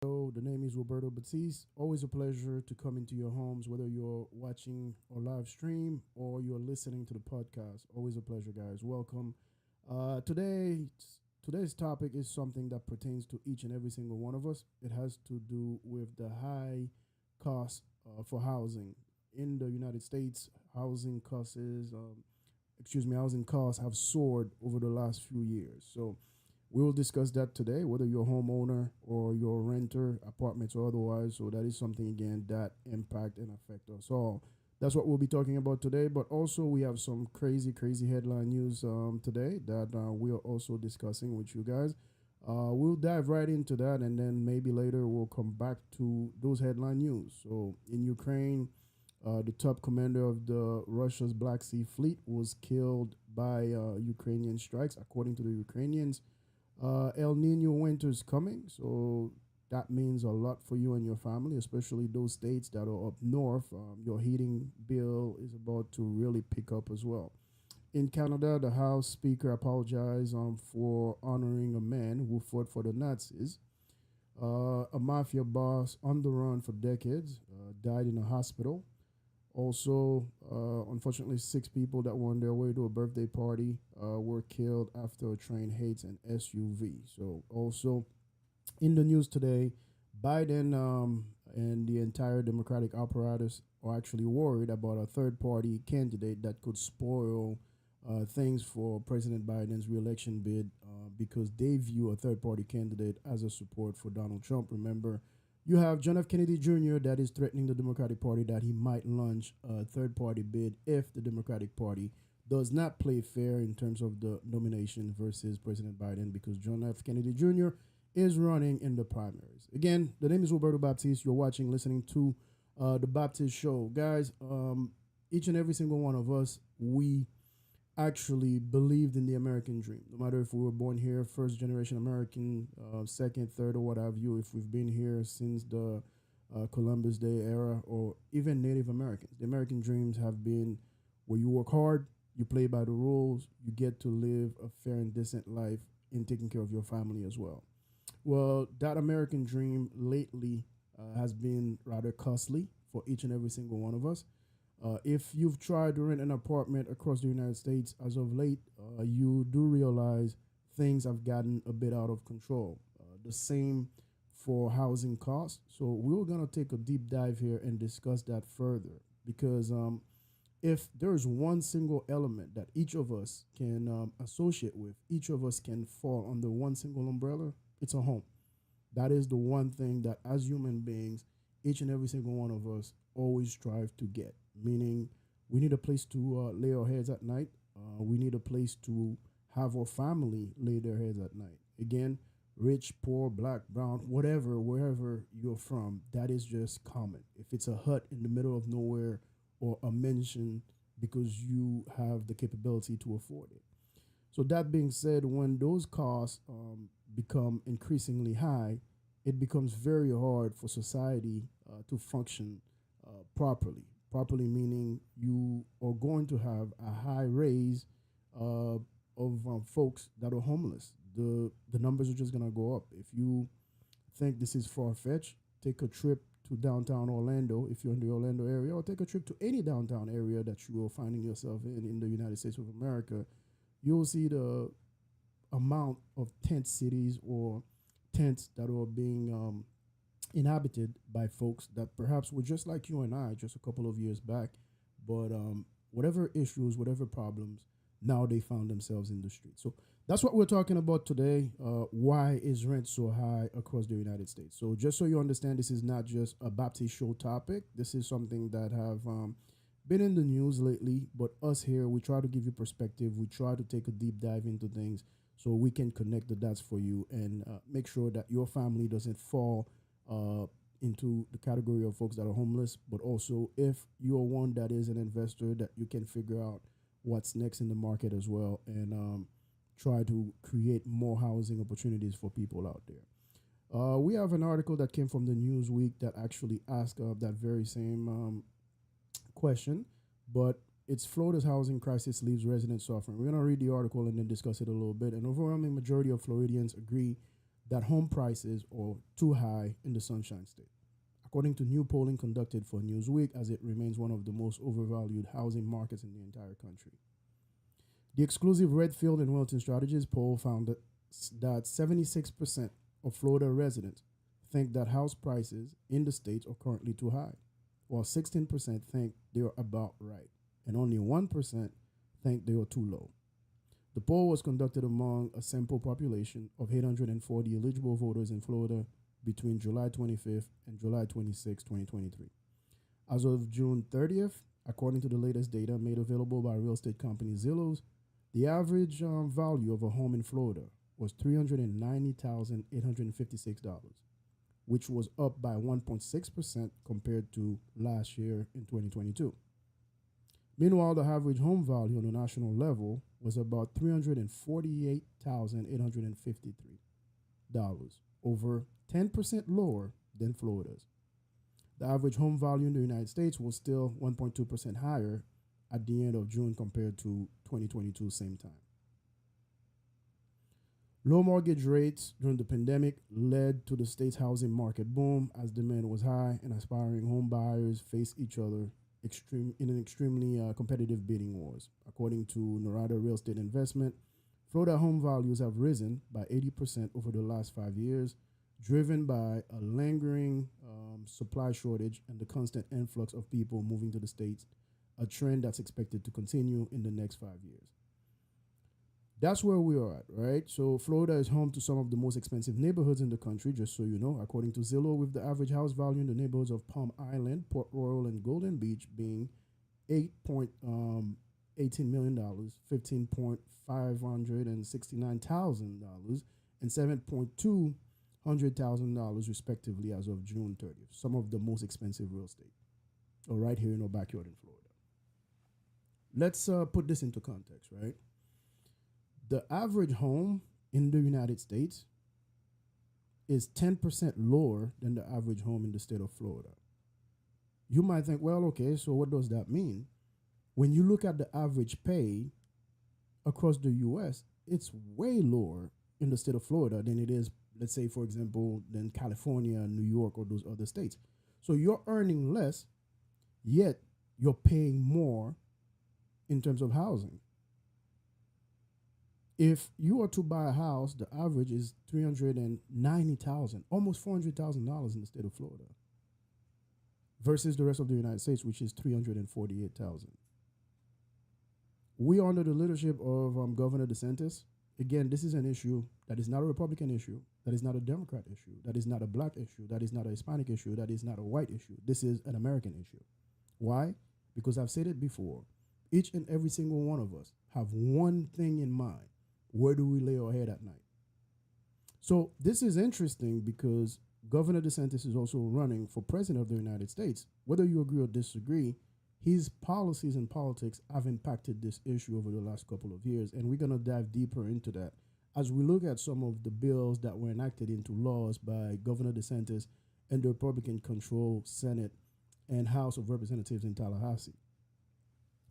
So the name is Roberto Baptiste. Always a pleasure to come into your homes, whether you're watching or live stream or you're listening to the podcast. Always a pleasure, guys. Welcome. Today's topic is something that pertains to each and every single one of us. It has to do with the high cost for housing in the United States. Housing costs have soared over the last few years. So we will discuss that today, whether you're a homeowner or you're a renter, apartments or otherwise. So that is something again that impact and affect us all. That's what we'll be talking about today. But also we have some crazy headline news today that we are also discussing with you guys. We'll dive right into that, and then maybe later we'll come back to those headline news. So in Ukraine, the top commander of the Russia's Black Sea Fleet was killed by Ukrainian strikes, according to the Ukrainians. El Nino winter is coming, so that means a lot for you and your family, especially those states that are up north. Your heating bill is about to really pick up as well. In Canada, the House Speaker apologized for honoring a man who fought for the Nazis. A mafia boss on the run for decades died in a hospital. Also, unfortunately, six people that were on their way to a birthday party were killed after a train hits an SUV. So, also in the news today, Biden and the entire Democratic apparatus are actually worried about a third party candidate that could spoil things for President Biden's reelection bid because they view a third party candidate as a support for Donald Trump. Remember, you have John F. Kennedy Jr. that is threatening the Democratic Party that he might launch a third party bid if the Democratic Party does not play fair in terms of the nomination versus President Biden, because John F. Kennedy Jr. is running in the primaries. Again, the name is Roberto Baptiste. You're listening to the Baptiste Show. Guys, each and every single one of us, we actually believed in the American dream. No matter if we were born here, first generation American, second, third, or what have you, if we've been here since the Columbus Day era, or even Native Americans. The American dreams have been where you work hard, you play by the rules, you get to live a fair and decent life in taking care of your family as well. Well, that American dream lately has been rather costly for each and every single one of us. If you've tried to rent an apartment across the United States as of late, you do realize things have gotten a bit out of control. The same for housing costs. So we're going to take a deep dive here and discuss that further, because if there's one single element that each of us can associate with, each of us can fall under one single umbrella, it's a home. That is the one thing that as human beings, each and every single one of us always strive to get, meaning we need a place to lay our heads at night. We need a place to have our family lay their heads at night. Again, rich, poor, black, brown, whatever, wherever you're from, that is just common. If it's a hut in the middle of nowhere or a mansion because you have the capability to afford it. So that being said, when those costs become increasingly high, it becomes very hard for society to function properly. Properly meaning you are going to have a high raise of folks that are homeless. The numbers are just going to go up. If you think this is far-fetched, take a trip to downtown Orlando if you're in the Orlando area, or take a trip to any downtown area that you are finding yourself in the United States of America. You'll see the amount of tent cities or tents that are being inhabited by folks that perhaps were just like you and I just a couple of years back, but whatever issues, whatever problems, now they found themselves in the street. So that's what we're talking about today. Why is rent so high across the United States? So just so you understand, this is not just a Baptiste Show topic. This is something that have been in the news lately, but us here, we try to give you perspective. We try to take a deep dive into things so we can connect the dots for you and make sure that your family doesn't fall into the category of folks that are homeless, but also if you're one that is an investor, that you can figure out what's next in the market as well, and try to create more housing opportunities for people out there. We have an article that came from the Newsweek that actually asked that very same question, but it's Florida's housing crisis leaves residents suffering. We're going to read the article and then discuss it a little bit. An overwhelming majority of Floridians agree that home prices are too high in the Sunshine State, according to new polling conducted for Newsweek, as it remains one of the most overvalued housing markets in the entire country. The exclusive Redfield and Wilton Strategies poll found that 76% of Florida residents think that house prices in the state are currently too high, while 16% think they are about right, and only 1% think they are too low. The poll was conducted among a sample population of 840 eligible voters in Florida between July 25th and July 26, 2023. As of June 30th, according to the latest data made available by real estate company Zillow, the average value of a home in Florida was $390,856, which was up by 1.6% compared to last year in 2022. Meanwhile, the average home value on a national level was about $348,853, over 10% lower than Florida's. The average home value in the United States was still 1.2% higher at the end of June compared to 2022 same time. Low mortgage rates during the pandemic led to the state's housing market boom as demand was high and aspiring home buyers faced each other in an extremely competitive bidding wars. According to Norada Real Estate Investment, Florida home values have risen by 80% over the last 5 years, driven by a lingering supply shortage and the constant influx of people moving to the states, a trend that's expected to continue in the next 5 years. That's where we are at, right? So Florida is home to some of the most expensive neighborhoods in the country, just so you know, according to Zillow, with the average house value in the neighborhoods of Palm Island, Port Royal, and Golden Beach being $8.18 million, $15,569,000, and $7,200,000 respectively as of June 30th. Some of the most expensive real estate, or right here in our backyard in Florida. Let's put this into context, right? The average home in the United States is 10% lower than the average home in the state of Florida. You might think, well, okay, so what does that mean? When you look at the average pay across the U.S., it's way lower in the state of Florida than it is, let's say, for example, than California, New York, or those other states. So you're earning less, yet you're paying more in terms of housing. If you are to buy a house, the average is $390,000, almost $400,000 in the state of Florida, versus the rest of the United States, which is $348,000. We are under the leadership of Governor DeSantis. Again, this is an issue that is not a Republican issue, that is not a Democrat issue, that is not a black issue, that is not a Hispanic issue, that is not a white issue. This is an American issue. Why? Because I've said it before. Each and every single one of us have one thing in mind. Where do we lay our head at night? So this is interesting because Governor DeSantis is also running for president of the United States. Whether you agree or disagree, his policies and politics have impacted this issue over the last couple of years, and we're going to dive deeper into that as we look at some of the bills that were enacted into laws by Governor DeSantis and the Republican-controlled Senate and House of Representatives in Tallahassee.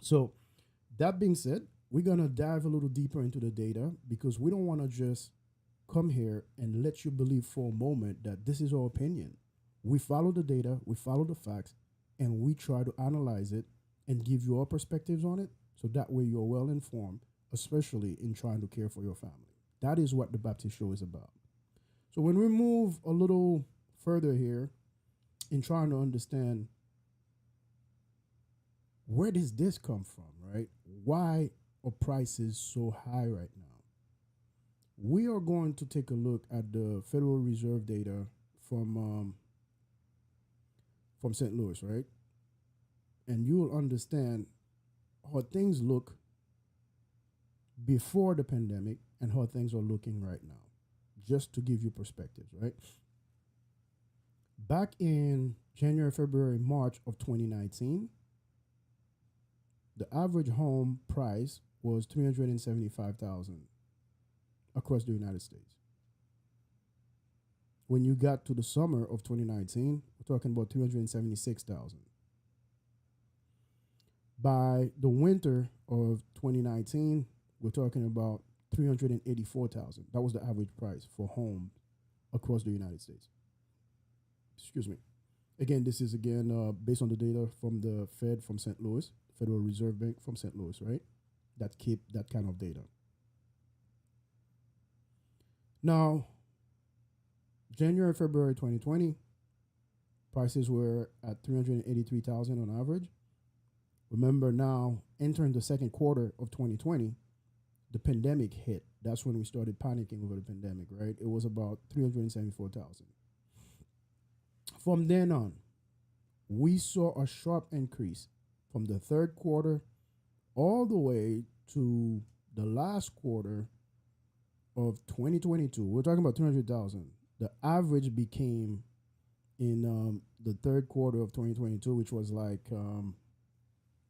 So that being said, we're going to dive a little deeper into the data because we don't want to just come here and let you believe for a moment that this is our opinion. We follow the data, we follow the facts, and we try to analyze it and give you our perspectives on it so that way you're well informed, especially in trying to care for your family. That is what the Baptiste Show is about. So when we move a little further here in trying to understand where does this come from, right? Why are prices so high right now? We are going to take a look at the Federal Reserve data from St. Louis, right? And you will understand how things look before the pandemic and how things are looking right now, just to give you perspectives, right? Back in January, February, March of 2019, the average home price was $375,000 across the United States. When you got to the summer of 2019, we're talking about $376,000. By the winter of 2019, we're talking about $384,000. That was the average price for home across the United States. Excuse me. Again, this is again based on the data from the Fed from St. Louis, Federal Reserve Bank from St. Louis, right? That keep that kind of data. Now, January, February 2020, prices were at 383,000 on average. Remember now, entering the second quarter of 2020, the pandemic hit. That's when we started panicking over the pandemic, right? It was about 374,000. From then on, we saw a sharp increase from the third quarter all the way to the last quarter of 2022. We're talking about 300,000. The average became in the third quarter of 2022, which was like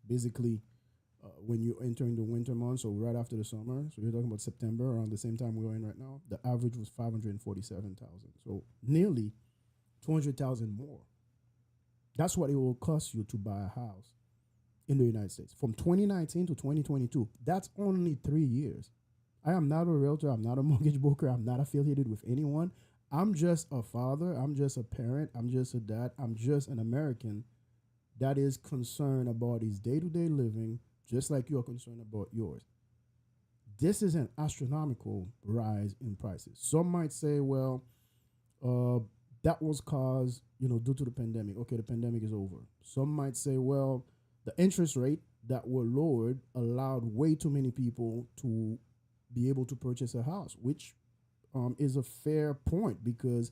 basically when you're entering the winter months, so right after the summer. So you're talking about September, around the same time we're in right now. The average was 547,000. So nearly 200,000 more. That's what it will cost you to buy a house in the United States from 2019 to 2022. That's only 3 years. I am not a realtor. I'm not a mortgage broker. I'm not affiliated with anyone. I'm just a father. I'm just a parent. I'm just a dad. I'm just an American that is concerned about his day-to-day living, just like you're concerned about yours. This is an astronomical rise in prices. Some might say, well, that was caused, due to the pandemic. Okay, the pandemic is over. Some might say, well, the interest rate that were lowered allowed way too many people to be able to purchase a house, which is a fair point because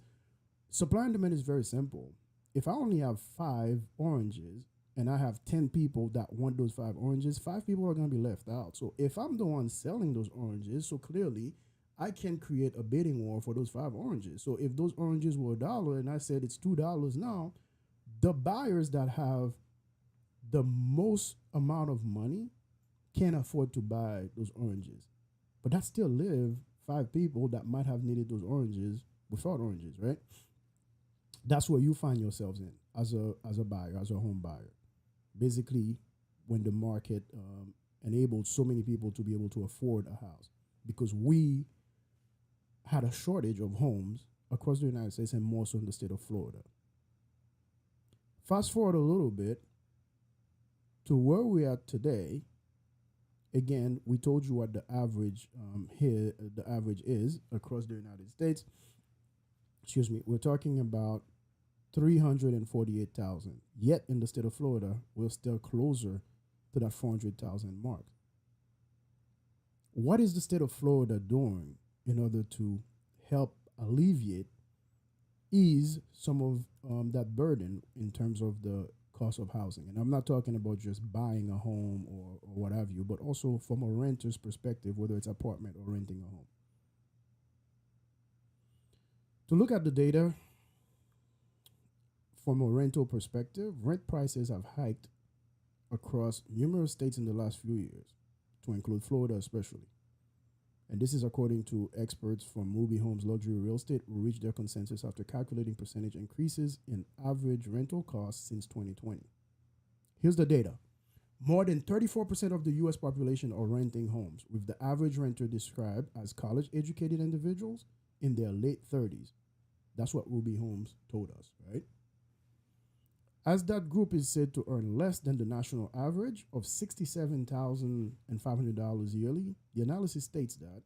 supply and demand is very simple. If I only have 5 oranges and I have 10 people that want those 5 oranges, 5 people are going to be left out. So if I'm the one selling those oranges, so clearly I can create a bidding war for those 5 oranges. So if those oranges were $1 and I said it's $2 now, the buyers that have the most amount of money can't afford to buy those oranges. But that still leave 5 people that might have needed those oranges without oranges, right? That's where you find yourselves in as a buyer, as a home buyer. Basically, when the market enabled so many people to be able to afford a house, because we had a shortage of homes across the United States and more so in the state of Florida. Fast forward a little bit to where we are today. Again, we told you what the average the average is across the United States. Excuse me, we're talking about 348,000. Yet in the state of Florida, we're still closer to that 400,000 mark. What is the state of Florida doing in order to help alleviate, ease some of that burden in terms of the cost of housing? And I'm not talking about just buying a home or what have you, but also from a renter's perspective, whether it's apartment or renting a home. To look at the data from a rental perspective, rent prices have hiked across numerous states in the last few years, to include Florida especially. And this is according to experts from Ruby Homes Luxury Real Estate, who reached their consensus after calculating percentage increases in average rental costs since 2020. Here's the data. More than 34% of the U.S. population are renting homes, with the average renter described as college-educated individuals in their late 30s. That's what Ruby Homes told us, right? As that group is said to earn less than the national average of $67,500 yearly, the analysis states that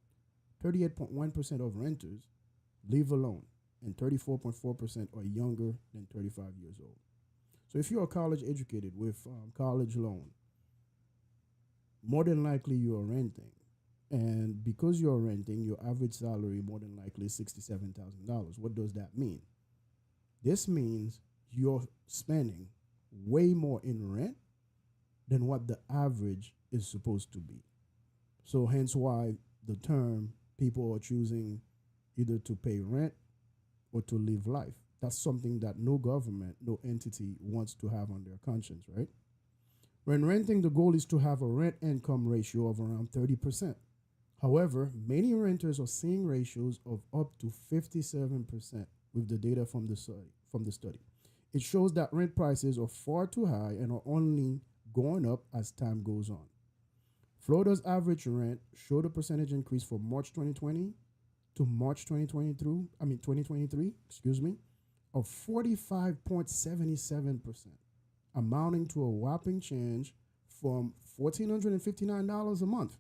38.1% of renters live alone and 34.4% are younger than 35 years old. So if you're college educated with college loan, more than likely you are renting. And because you're renting, your average salary more than likely is $67,000. What does that mean? This means you're spending way more in rent than what the average is supposed to be. So hence why the term people are choosing either to pay rent or to live life. That's something that no government, no entity wants to have on their conscience, right? When renting, the goal is to have a rent income ratio of around 30%. However, many renters are seeing ratios of up to 57% with the data from the study. It shows that rent prices are far too high and are only going up as time goes on. Florida's average rent showed a percentage increase from March 2020 to March 2023, excuse me, of 45.77%, amounting to a whopping change from $1,459 a month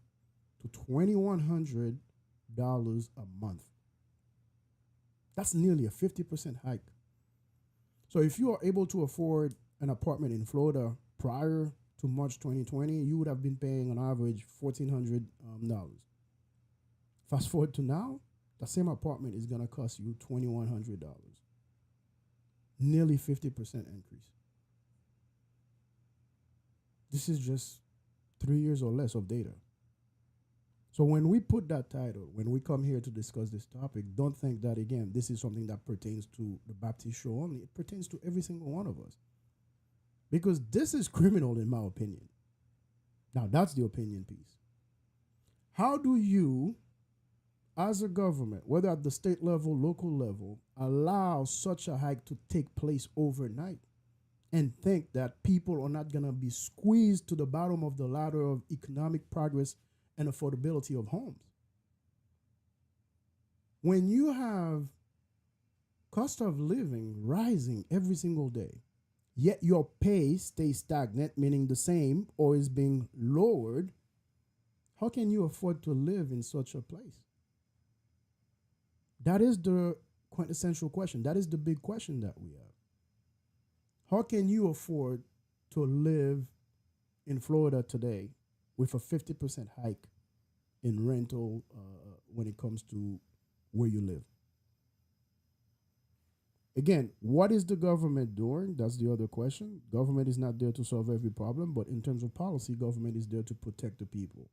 to $2,100 a month. That's nearly a 50% hike. So if you are able to afford an apartment in Florida prior to March 2020, you would have been paying on average $1,400. Fast forward to now, the same apartment is going to cost you $2,100. Nearly 50% increase. This is just 3 years or less of data. So when we put that title, when we come here to discuss this topic, don't think that, again, this is something that pertains to the Baptiste Show only. It pertains to every single one of us. Because this is criminal, in my opinion. Now, that's the opinion piece. How do you, as a government, whether at the state level, local level, allow such a hike to take place overnight and think that people are not going to be squeezed to the bottom of the ladder of economic progress and affordability of homes? When you have cost of living rising every single day, yet your pay stays stagnant, meaning the same, or is being lowered, how can you afford to live in such a place? That is the quintessential question. That is the big question that we have. How can you afford to live in Florida today with a 50% hike in rental when it comes to where you live? Again, what is the government doing? That's the other question. Government is not there to solve every problem, but in terms of policy, government is there to protect the people.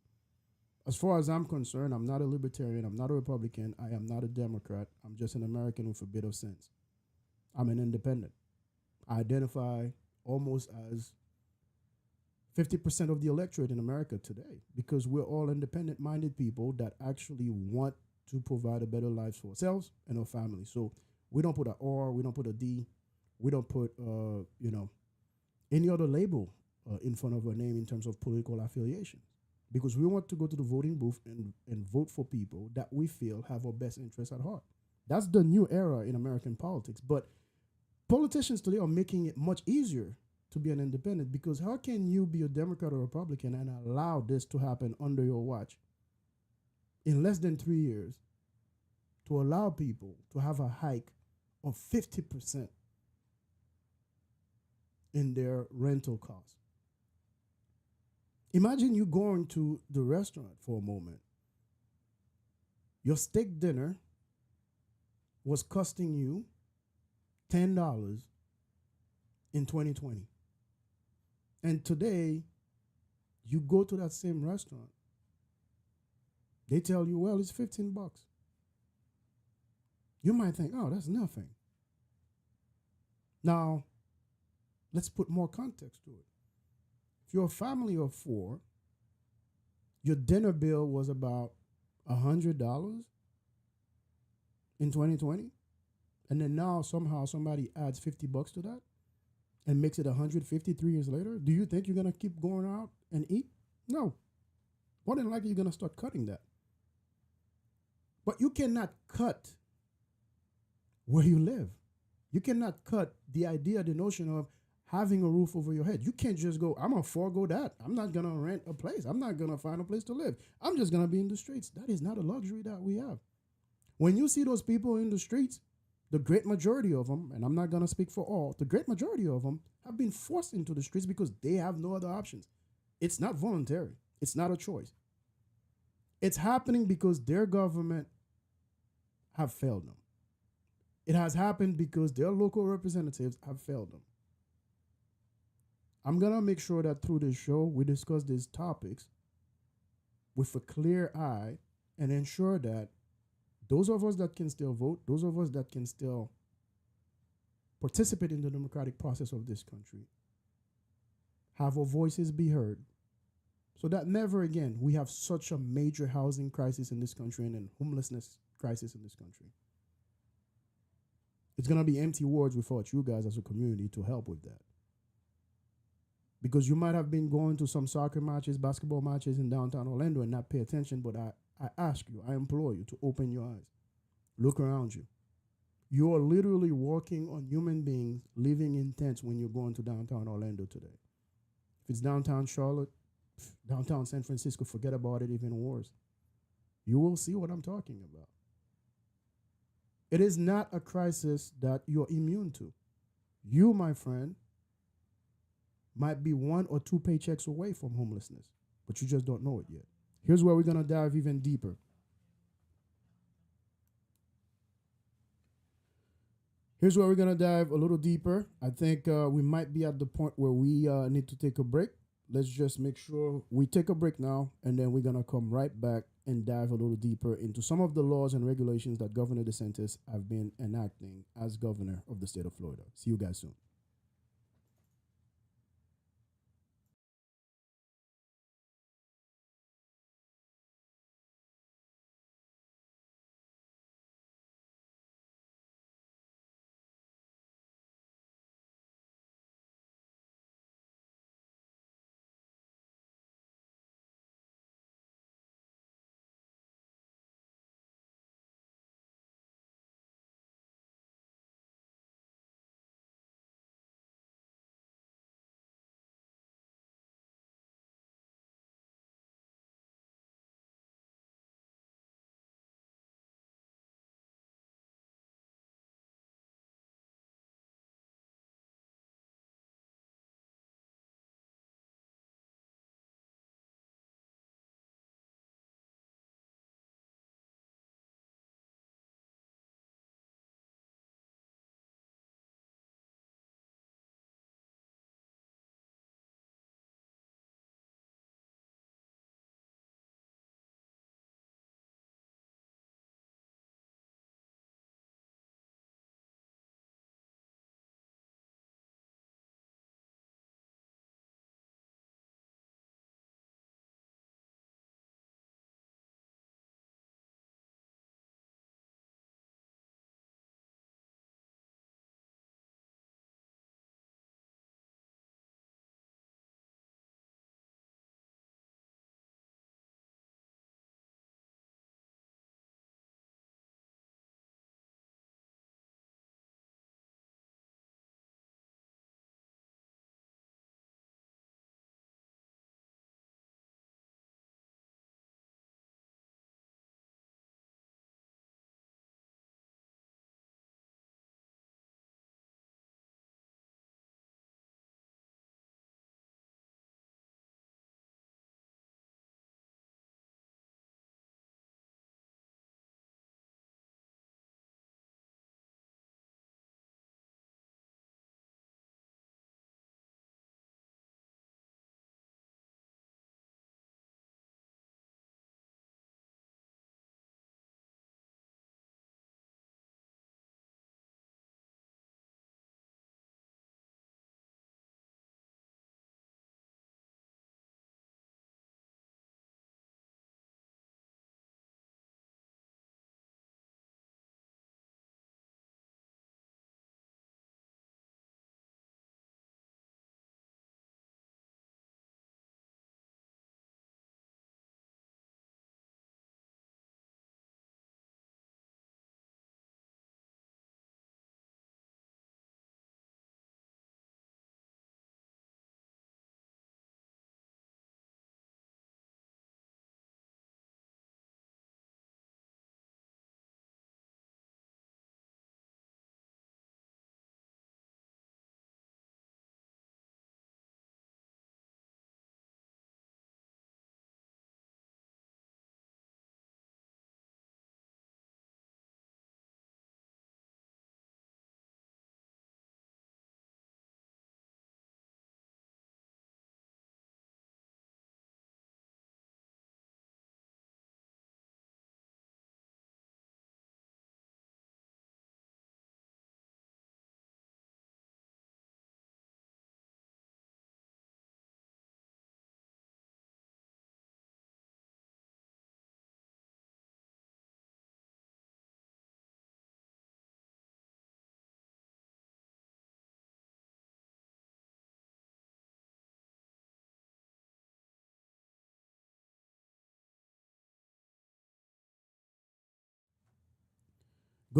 As far as I'm concerned, I'm not a libertarian, I'm not a Republican, I am not a Democrat. I'm just an American with a bit of sense. I'm an independent. I identify almost as 50% of the electorate in America today because we're all independent-minded people that actually want to provide a better life for ourselves and our family. So we don't put an R, we don't put a D, we don't put, any other label in front of our name in terms of political affiliation. Because we want to go to the voting booth and vote for people that we feel have our best interests at heart. That's the new era in American politics. But politicians today are making it much easier to be an independent, because how can you be a Democrat or Republican and allow this to happen under your watch in less than 3 years, to allow people to have a hike of 50% in their rental costs? Imagine you going to the restaurant for a moment. Your steak dinner was costing you $10 in 2020. And today, you go to that same restaurant. They tell you, well, it's $15. You might think, oh, that's nothing. Now, let's put more context to it. If you're a family of 4, your dinner bill was about $100 in 2020, and then now somehow somebody adds $50 to that and makes it 150 3 years later. Do you think you're going to keep going out and eat? No. More than likely, you're going to start cutting that. But you cannot cut where you live. You cannot cut the idea, the notion of having a roof over your head. You can't just go, I'm going to forego that. I'm not going to rent a place. I'm not going to find a place to live. I'm just going to be in the streets. That is not a luxury that we have. When you see those people in the streets, the great majority of them, and I'm not going to speak for all, the great majority of them have been forced into the streets because they have no other options. It's not voluntary. It's not a choice. It's happening because their government have failed them. It has happened because their local representatives have failed them. I'm going to make sure that through this show, we discuss these topics with a clear eye and ensure that those of us that can still vote, those of us that can still participate in the democratic process of this country, have our voices be heard, so that never again we have such a major housing crisis in this country and a homelessness crisis in this country. It's going to be empty words without you guys as a community to help with that. Because you might have been going to some soccer matches, basketball matches in downtown Orlando and not pay attention, but I ask you, I implore you to open your eyes. Look around you. You are literally walking on human beings living in tents when you're going to downtown Orlando today. If it's downtown Charlotte, downtown San Francisco, forget about it, even worse. You will see what I'm talking about. It is not a crisis that you're immune to. You, my friend, might be 1 or 2 paychecks away from homelessness, but you just don't know it yet. Here's where we're going to dive even deeper. Here's where we're going to dive a little deeper. I think we might be at the point where we need to take a break. Let's just make sure we take a break now, and then we're going to come right back and dive a little deeper into some of the laws and regulations that Governor DeSantis have been enacting as governor of the state of Florida. See you guys soon.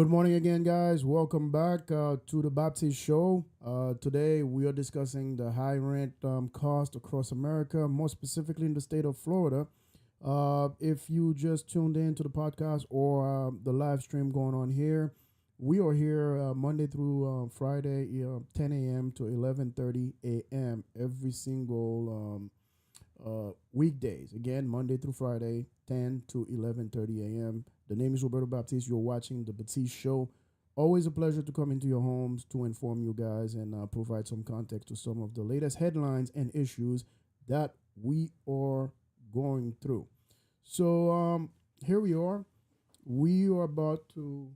Good morning again, guys. Welcome back to the Baptiste Show. Today, we are discussing the high rent cost across America, more specifically in the state of Florida. If you just tuned in to the podcast or the live stream going on here, we are here Monday through Friday, 10 a.m. to 11:30 a.m. every single weekdays. Again, Monday through Friday, 10 to 11:30 a.m. The name is Roberto Baptiste. You're watching the Baptiste Show. Always a pleasure to come into your homes to inform you guys and provide some context to some of the latest headlines and issues that we are going through. So here we are. We are about to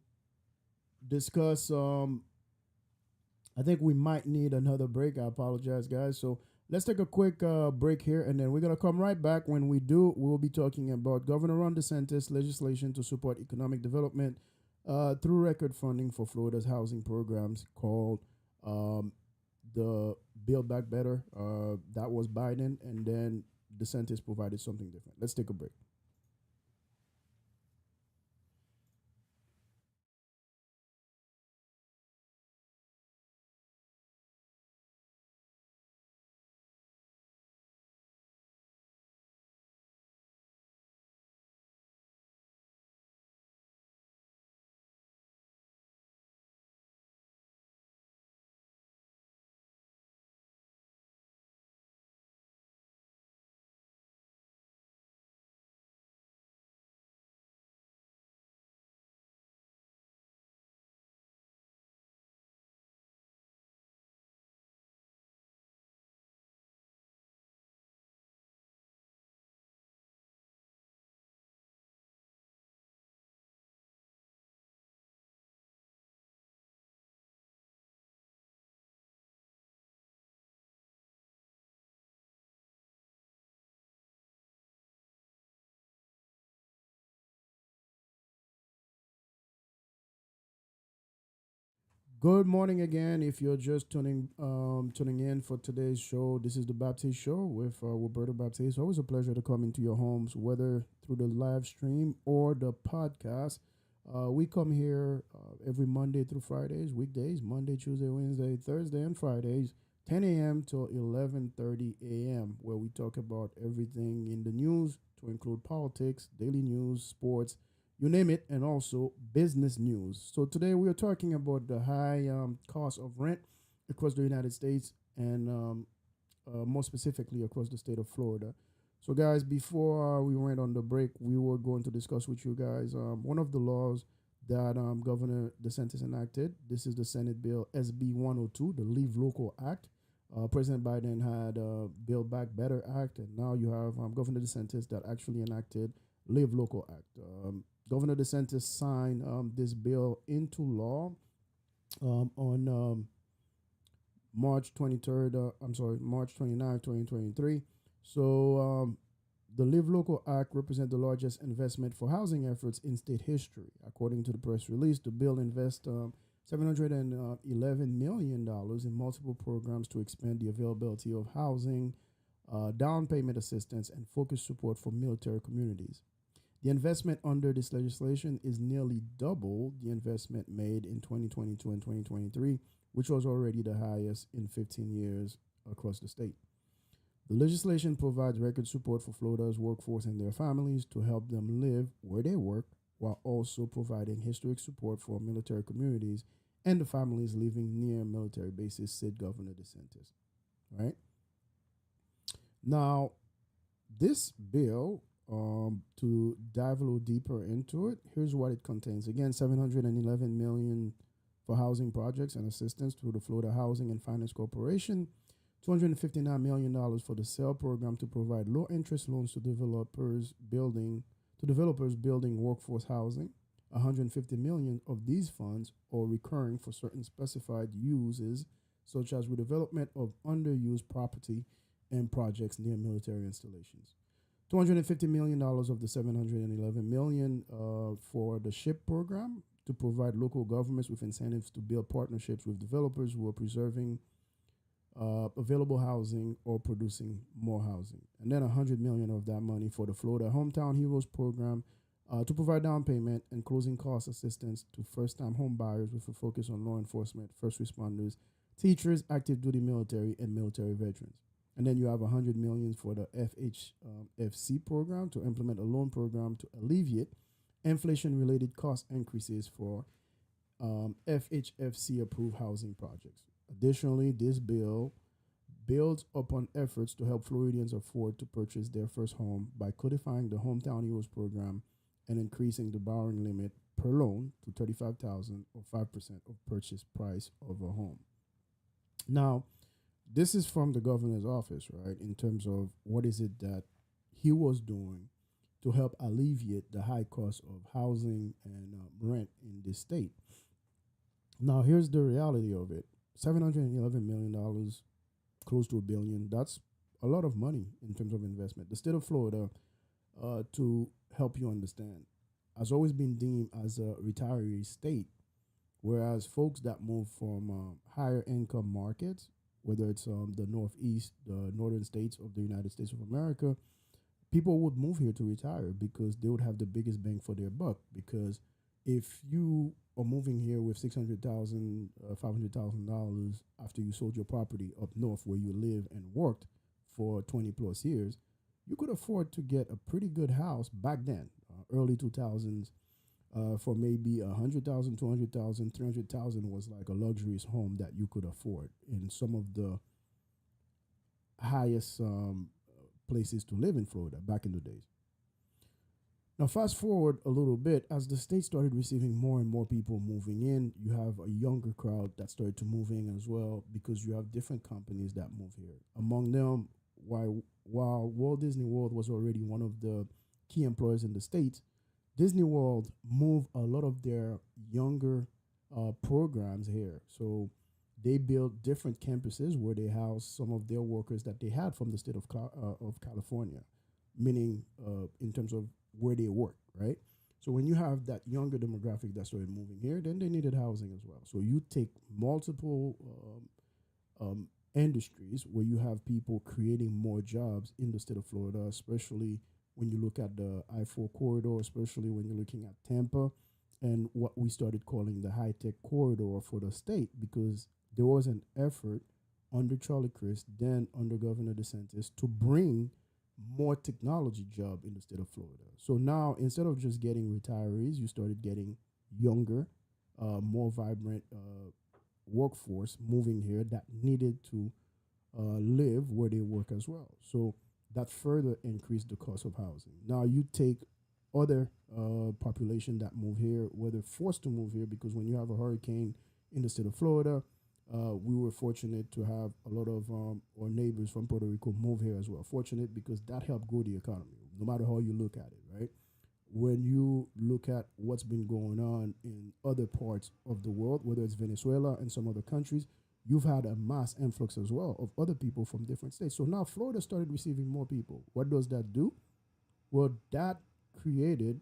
discuss. I think we might need another break. I apologize, guys. So let's take a quick break here, and then we're gonna come right back. When we do, we'll be talking about Governor Ron DeSantis' legislation to support economic development through record funding for Florida's housing programs called um, the Build Back Better. That was Biden, and then DeSantis provided something different. Let's take a break. Good morning again. If you're just tuning in for today's show, this is the Baptiste Show with Roberto Baptiste. Always a pleasure to come into your homes, whether through the live stream or the podcast. We come here every Monday through Fridays, weekdays, Monday, Tuesday, Wednesday, Thursday, and Fridays, 10 a.m. to 11:30 a.m., where we talk about everything in the news, to include politics, daily news, sports, you name it, and also business news. So today we are talking about the high cost of rent across the United States and more specifically across the state of Florida. So, guys, before we went on the break, we were going to discuss with you guys one of the laws that Governor DeSantis enacted. This is the Senate Bill SB 102, the Leave Local Act. President Biden had Build Back Better Act, and now you have Governor DeSantis that actually enacted Live Local Act. Governor DeSantis signed this bill into law on March 23rd, March 29th, 2023. So the Live Local Act represents the largest investment for housing efforts in state history. According to the press release, the bill invests $711 million in multiple programs to expand the availability of housing, down payment assistance, and focused support for military communities. The investment under this legislation is nearly double the investment made in 2022 and 2023, which was already the highest in 15 years across the state. The legislation provides record support for Florida's workforce and their families to help them live where they work, while also providing historic support for military communities and the families living near military bases, said Governor DeSantis. Right? Now, this bill, to dive a little deeper into it, here's what it contains. Again, 711 million for housing projects and assistance through the Florida Housing and Finance Corporation, $259 million for the SELL program to provide low interest loans to developers building workforce housing. 150 million of these funds are recurring for certain specified uses, such as redevelopment of underused property and projects near military installations. $250 million of the 711 million for the SHIP program to provide local governments with incentives to build partnerships with developers who are preserving available housing or producing more housing. And then 100 million of that money for the Florida Hometown Heroes program, to provide down payment and closing cost assistance to first-time home buyers with a focus on law enforcement, first responders, teachers, active duty military, and military veterans. And then you have 100 million for the FHFC program to implement a loan program to alleviate inflation-related cost increases for FHFC approved housing projects. Additionally, this bill builds upon efforts to help Floridians afford to purchase their first home by codifying the Hometown Heroes program and increasing the borrowing limit per loan to 35,000 or 5% of purchase price of a home. Now, this is from the governor's office, right? In terms of what is it that he was doing to help alleviate the high cost of housing and rent in this state. Now, here's the reality of it: $711 million, close to $1 billion. That's a lot of money in terms of investment. The state of Florida, to help you understand, has always been deemed as a retiree state, whereas folks that move from higher income markets, whether it's the Northeast, the northern states of the United States of America, people would move here to retire because they would have the biggest bang for their buck. Because if you are moving here with $600,000, $500,000 after you sold your property up north where you live and worked for 20 plus years, you could afford to get a pretty good house back then, early 2000s, for maybe 100,000, 200,000, 300,000 was like a luxurious home that you could afford in some of the highest places to live in Florida back in the days. Now, fast forward a little bit, as the state started receiving more and more people moving in, you have a younger crowd that started to move in as well because you have different companies that move here. Among them, while Walt Disney World was already one of the key employers in the state, Disney World moved a lot of their younger programs here. So they built different campuses where they house some of their workers that they had from the state of California, meaning in terms of where they work, right? So when you have that younger demographic that started moving here, then they needed housing as well. So you take multiple industries where you have people creating more jobs in the state of Florida, especially when you look at the I-4 corridor, especially when you're looking at Tampa and what we started calling the high-tech corridor for the state, because there was an effort under Charlie Crist, then under Governor DeSantis, to bring more technology job in the state of Florida. So now, instead of just getting retirees, you started getting younger, more vibrant workforce moving here that needed to live where they work as well. So that further increased the cost of housing. Now you take other population that move here, whether forced to move here, because when you have a hurricane in the state of Florida, we were fortunate to have a lot of our neighbors from Puerto Rico move here as well. Fortunate because that helped grow the economy, no matter how you look at it, right? When you look at what's been going on in other parts of the world, whether it's Venezuela and some other countries, you've had a mass influx as well of other people from different states. So now Florida started receiving more people. What does that do? Well, that created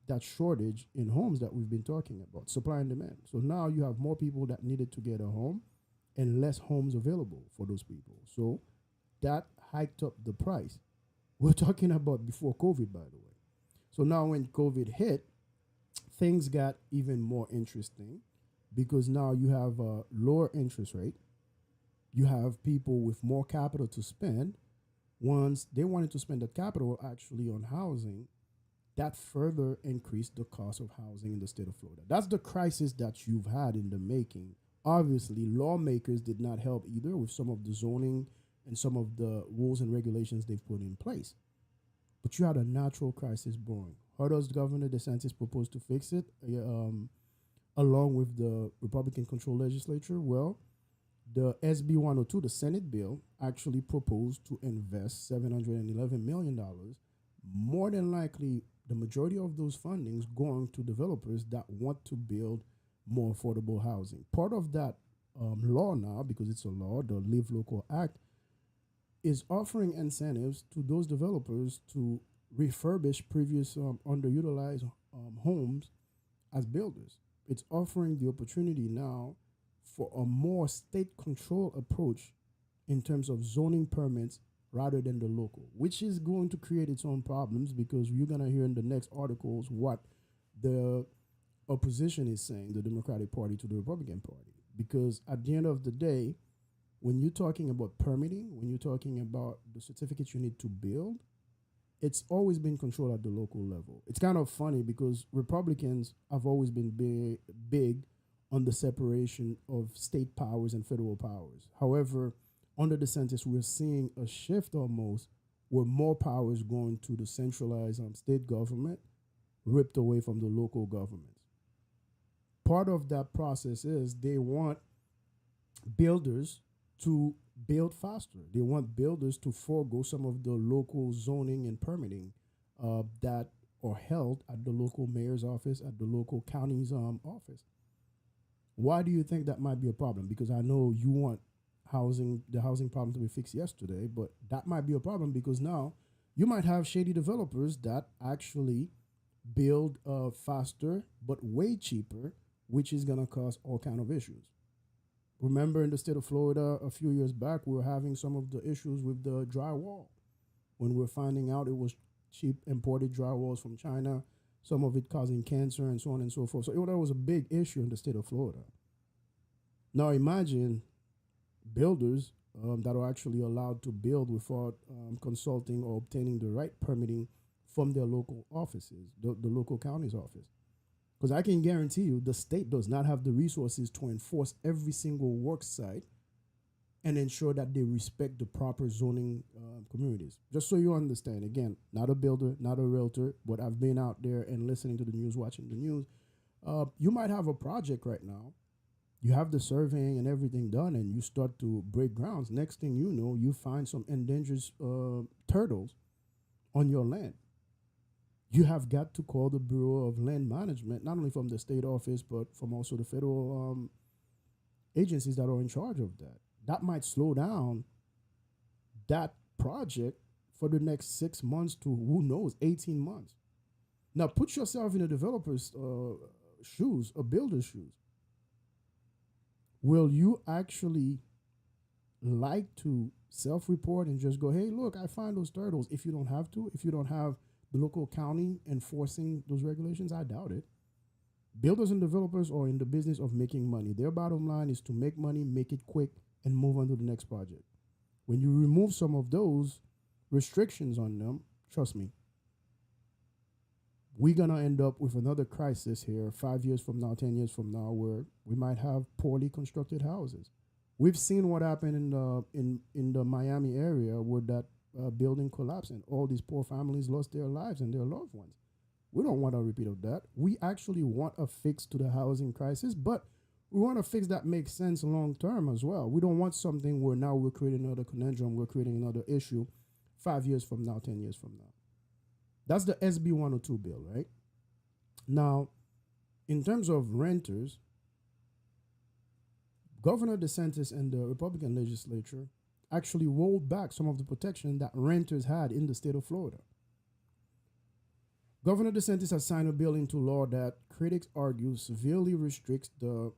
that shortage in homes that we've been talking about, supply and demand. So now you have more people that needed to get a home and less homes available for those people. So that hiked up the price. We're talking about before COVID, by the way. So now when COVID hit, things got even more interesting because now you have a lower interest rate. You have people with more capital to spend. Once they wanted to spend that capital actually on housing, that further increased the cost of housing in the state of Florida. That's the crisis that you've had in the making. Obviously, lawmakers did not help either with some of the zoning and some of the rules and regulations they've put in place. But you had a natural crisis brewing. How does Governor DeSantis propose to fix it along with the Republican-controlled legislature? Well, the SB 102, the Senate bill, actually proposed to invest $711 million, more than likely the majority of those fundings going to developers that want to build more affordable housing. Part of that law now, because it's a law, the Live Local Act, is offering incentives to those developers to refurbish previous underutilized homes as builders. It's offering the opportunity now for a more state control approach in terms of zoning permits rather than the local, which is going to create its own problems because you're going to hear in the next articles what the opposition is saying, the Democratic Party to the Republican Party. Because at the end of the day, when you're talking about permitting, when you're talking about the certificates you need to build, it's always been controlled at the local level. It's kind of funny because Republicans have always been big on the separation of state powers and federal powers. However, under DeSantis, we're seeing a shift almost where more power is going to the centralized state government, ripped away from the local governments. Part of that process is they want builders to build faster. They want builders to forego some of the local zoning and permitting that are held at the local mayor's office, at the local county's office. Why do you think that might be a problem? Because I know you want the housing problem to be fixed yesterday, but that might be a problem because now you might have shady developers that actually build faster but way cheaper, which is going to cause all kind of issues. Remember in the state of Florida a few years back, we were having some of the issues with the drywall when we were finding out it was cheap imported drywalls from China, some of it causing cancer and so on and so forth. So that was a big issue in the state of Florida. Now imagine builders that are actually allowed to build without consulting or obtaining the right permitting from their local offices, the local county's office. Because I can guarantee you the state does not have the resources to enforce every single work site and ensure that they respect the proper zoning communities. Just so you understand, again, not a builder, not a realtor, but I've been out there and listening to the news, watching the news. You might have a project right now. You have the surveying and everything done, and you start to break grounds. Next thing you know, you find some endangered turtles on your land. You have got to call the Bureau of Land Management, not only from the state office, but from also the federal agencies that are in charge of that. That might slow down that project for the next 6 months to, who knows, 18 months. Now, put yourself in a developer's shoes, a builder's shoes. Will you actually like to self-report and just go, hey, look, I find those turtles? If you don't have to, if you don't have the local county enforcing those regulations, I doubt it. Builders and developers are in the business of making money. Their bottom line is to make money, make it quick, and move on to the next project. When you remove some of those restrictions on them, trust me, we're going to end up with another crisis here 5 years from now, 10 years from now, where we might have poorly constructed houses. We've seen what happened in the Miami area where that building collapsed and all these poor families lost their lives and their loved ones. We don't want a repeat of that. We actually want a fix to the housing crisis, but we want a fix that makes sense long term as well. We don't want something where now we're creating another conundrum, we're creating another issue 5 years from now, 10 years from now. That's the SB 102 bill, right? Now, in terms of renters, Governor DeSantis and the Republican legislature actually rolled back some of the protection that renters had in the state of Florida. Governor DeSantis has signed a bill into law that critics argue severely restricts the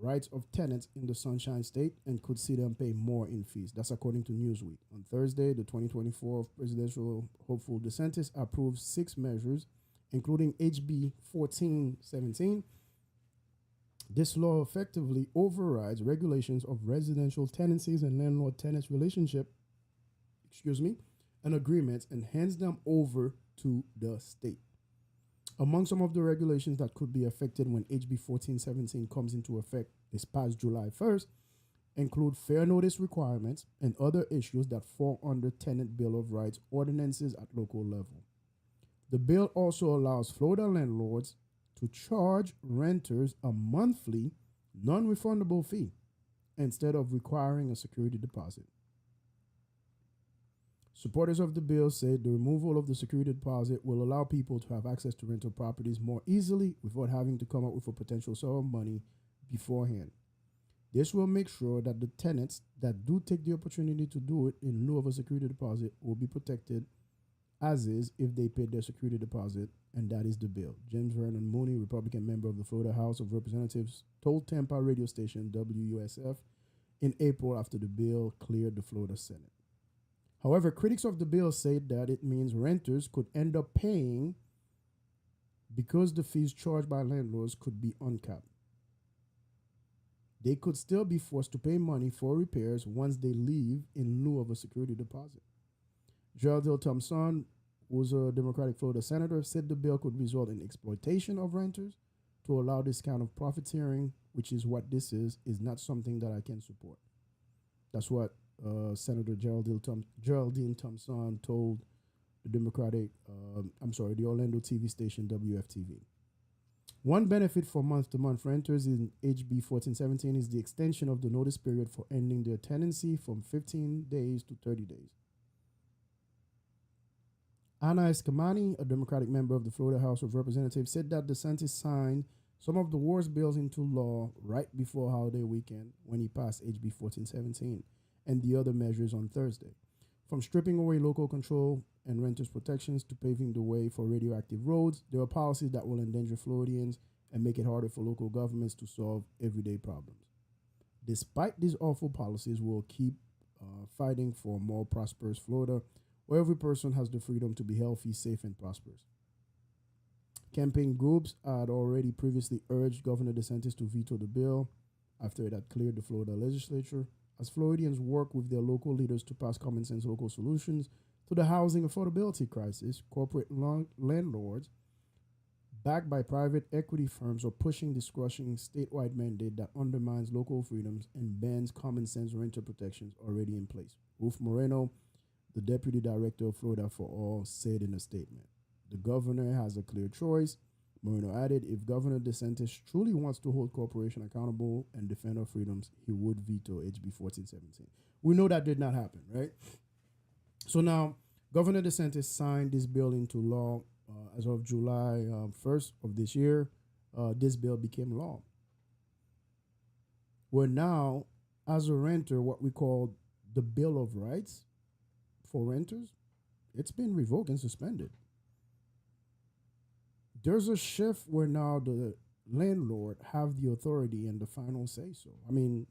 rights of tenants in the Sunshine State and could see them pay more in fees. That's according to Newsweek. On Thursday, the 2024 presidential hopeful DeSantis approved 6 measures, including HB 1417. This law effectively overrides regulations of residential tenancies and landlord-tenant relationship, and agreements, and hands them over to the state. Among some of the regulations that could be affected when HB 1417 comes into effect this past July 1st include fair notice requirements and other issues that fall under Tenant Bill of Rights ordinances at local level. The bill also allows Florida landlords to charge renters a monthly non-refundable fee instead of requiring a security deposit. Supporters of the bill said the removal of the security deposit will allow people to have access to rental properties more easily without having to come up with a potential sum of money beforehand. This will make sure that the tenants that do take the opportunity to do it in lieu of a security deposit will be protected as is if they paid their security deposit, and that is the bill. James Vernon Mooney, Republican member of the Florida House of Representatives, told Tampa radio station WUSF in April after the bill cleared the Florida Senate. However, critics of the bill said that it means renters could end up paying because the fees charged by landlords could be uncapped. They could still be forced to pay money for repairs once they leave in lieu of a security deposit. Gerald Thompson, who's a Democratic Florida senator, said the bill could result in exploitation of renters. To allow this kind of profiteering, which is what this is not something that I can support. That's what Senator Geraldine Thompson told the the Orlando TV station WFTV. One benefit for month-to-month renters in HB 1417 is the extension of the notice period for ending their tenancy from 15 days to 30 days. Anna Escamani, a Democratic member of the Florida House of Representatives, said that DeSantis signed some of the worst bills into law right before holiday weekend when he passed HB 1417 and the other measures on Thursday. From stripping away local control and renters' protections to paving the way for radioactive roads, there are policies that will endanger Floridians and make it harder for local governments to solve everyday problems. Despite these awful policies, we'll keep fighting for a more prosperous Florida, where every person has the freedom to be healthy, safe, and prosperous. Campaign groups had already previously urged Governor DeSantis to veto the bill after it had cleared the Florida legislature. As Floridians work with their local leaders to pass common sense local solutions to the housing affordability crisis, corporate landlords backed by private equity firms are pushing this crushing statewide mandate that undermines local freedoms and bans common sense renter protections already in place. Ruth Moreno, the deputy director of Florida for All, said in a statement. The governor has a clear choice. Moreno added, if Governor DeSantis truly wants to hold corporations accountable and defend our freedoms, he would veto HB 1417. We know that did not happen, right? So now, Governor DeSantis signed this bill into law as of July 1st of this year. This bill became law. Where now, as a renter, what we call the Bill of Rights for renters, it's been revoked and suspended. There's a shift where now the landlord have the authority and the final say so. I mean,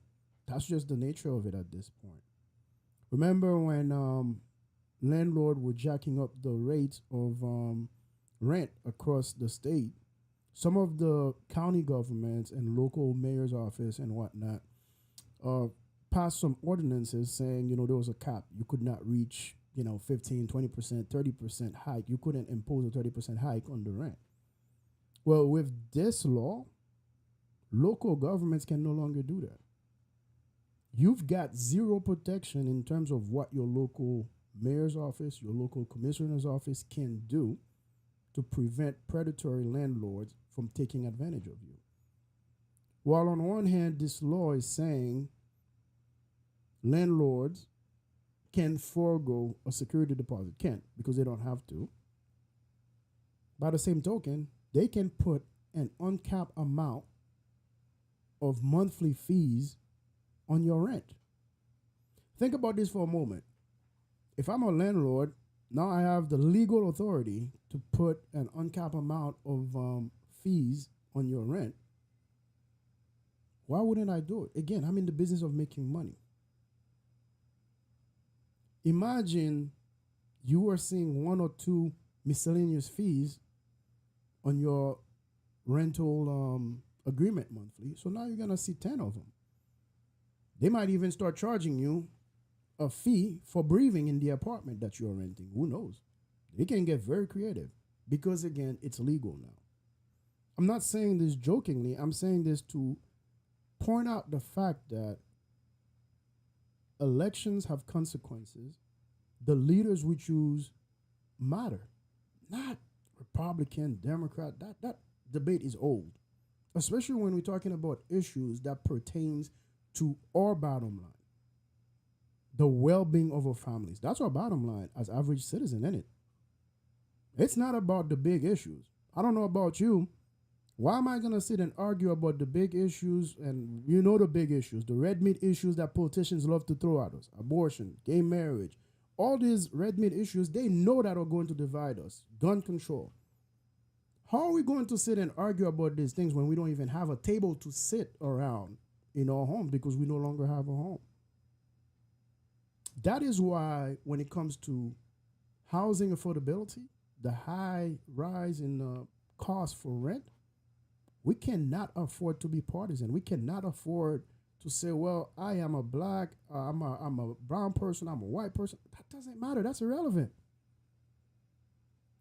that's just the nature of it at this point. Remember when landlord were jacking up the rates of rent across the state, some of the county governments and local mayor's office and whatnot passed some ordinances saying, there was a cap. You could not reach, 15, 20%, 30% hike. You couldn't impose a 30% hike on the rent. Well, with this law, local governments can no longer do that. You've got zero protection in terms of what your local mayor's office, your local commissioner's office can do to prevent predatory landlords from taking advantage of you. While on one hand, this law is saying landlords can forego a security deposit, can't, because they don't have to. By the same token, they can put an uncapped amount of monthly fees on your rent. Think about this for a moment. If I'm a landlord, now I have the legal authority to put an uncapped amount of fees on your rent. Why wouldn't I do it? Again, I'm in the business of making money. Imagine you are seeing 1 or 2 miscellaneous fees on your rental agreement monthly. So now you're going to see 10 of them. They might even start charging you a fee for breathing in the apartment that you're renting. Who knows? They can get very creative because, again, it's legal now. I'm not saying this jokingly. I'm saying this to point out the fact that elections have consequences. The leaders we choose matter. Not Republican, Democrat. That debate is old, especially when we're talking about issues that pertains to our bottom line, the well-being of our families. That's our bottom line as average citizen, isn't it? It's not about the big issues. I don't know about you. Why am I going to sit and argue about the big issues? And the big issues, the red meat issues that politicians love to throw at us, abortion, gay marriage, all these red meat issues, they know that are going to divide us. Gun control. How are we going to sit and argue about these things when we don't even have a table to sit around in our home because we no longer have a home? That is why when it comes to housing affordability, the high rise in the cost for rent, we cannot afford to be partisan. We cannot afford to say, well, I am a black, I'm a brown person, I'm a white person. That doesn't matter. That's irrelevant.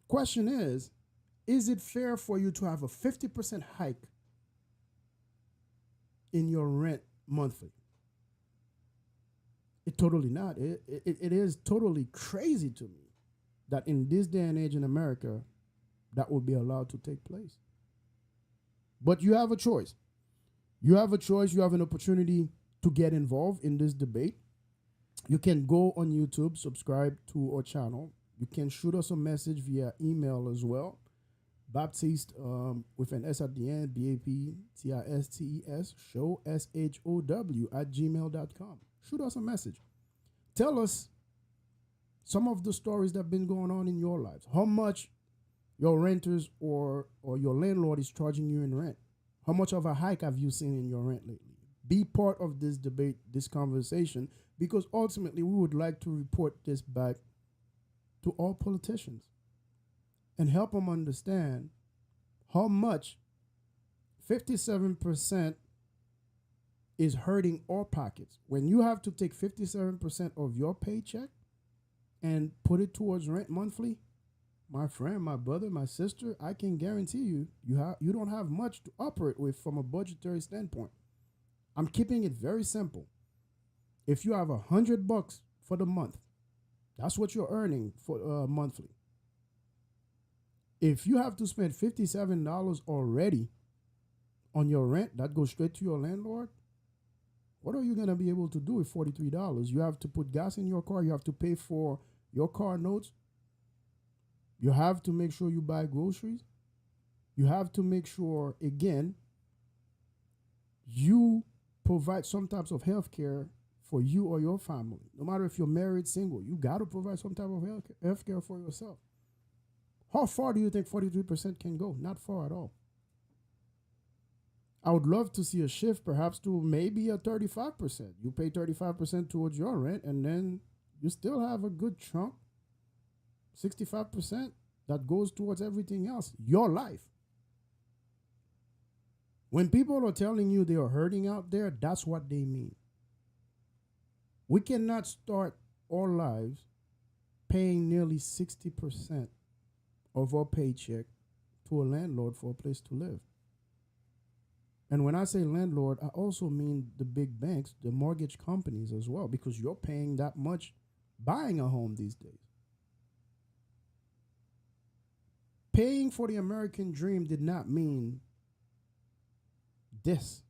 Question is it fair for you to have a 50% hike in your rent monthly? It totally not. It is totally crazy to me that in this day and age in America, that would be allowed to take place. But you have a choice. You have a choice. You have an opportunity to get involved in this debate. You can go on YouTube, subscribe to our channel. You can shoot us a message via email as well. Baptiste with an S at the end, BAPTISTES, show, SHOW at gmail.com. Shoot us a message. Tell us some of the stories that have been going on in your lives. How much your renters or your landlord is charging you in rent. How much of a hike have you seen in your rent lately? Be part of this debate, this conversation, because ultimately we would like to report this back to all politicians and help them understand how much 57% is hurting our pockets. When you have to take 57% of your paycheck and put it towards rent monthly, my friend, my brother, my sister, I can guarantee you, you don't have much to operate with from a budgetary standpoint. I'm keeping it very simple. If you have $100 for the month, that's what you're earning for monthly. If you have to spend $57 already on your rent, that goes straight to your landlord. What are you going to be able to do with $43? You have to put gas in your car. You have to pay for your car notes. You have to make sure you buy groceries. You have to make sure, again, you provide some types of health care for you or your family. No matter if you're married, single, you got to provide some type of health care for yourself. How far do you think 43% can go? Not far at all. I would love to see a shift perhaps to maybe a 35%. You pay 35% towards your rent, and then you still have a good chunk, 65%, that goes towards everything else, your life. When people are telling you they are hurting out there, that's what they mean. We cannot start our lives paying nearly 60% of our paycheck to a landlord for a place to live. And when I say landlord, I also mean the big banks, the mortgage companies as well, because you're paying that much buying a home these days. Paying for the American dream did not mean this.